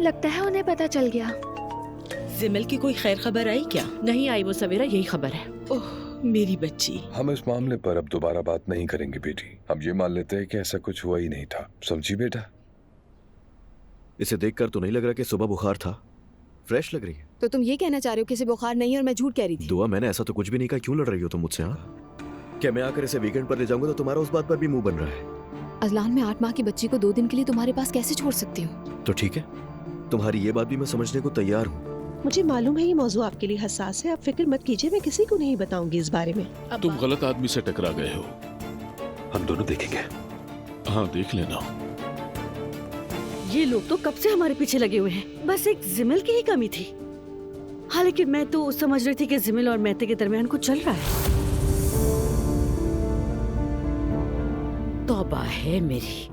लगता है उन्हें पता चल गया। जिमल की कोई खैर खबर आई क्या? नहीं आई वो सवेरा, यही खबर है। ओह मेरी बच्ची। हम इस मामले पर अब दोबारा बात नहीं करेंगे बेटी। हम ये मान लेते हैं कि ऐसा कुछ हुआ ही नहीं था। समझी बेटा? इसे देखकर तो नहीं लग रहा कि सुबह बुखार था। फ्रेश लग रही है। तो तुम ये कहना चाह रहे हो कि इसे बुखार नहीं है और मैं झूठ कह रही थी? दुआ, मैंने ऐसा तो कुछ भी नहीं कहा। क्यों लड़ रही हो तुम मुझसे? हाँ, क्या मैं आकर इसे वीकेंड पर ले जाऊंगा तो तुम्हारा उस बात पर भी मुंह बन रहा है? अजलान, मैं 8 माह की बच्ची को 2 दिन के लिए तुम्हारे पास कैसे छोड़ सकती हूँ? तो ठीक है, तुम्हारी ये बात भी मैं समझने को तैयार हूँ। मुझे मालूम है ये मौजूद आपके लिए हसास है। आप फिक्र मत कीजिए, मैं किसी को नहीं बताऊंगी इस बारे में। तुम गलत आदमी से टकरा गए हो। हम दोनों देखेंगे। हाँ देख लेना। ये लोग तो कब से हमारे पीछे लगे हुए हैं, बस एक जिमल की ही कमी थी। हालांकि मैं तो समझ रही थी कि जिमल और महते के दरमियान कुछ चल रहा है। तौबा है मेरी,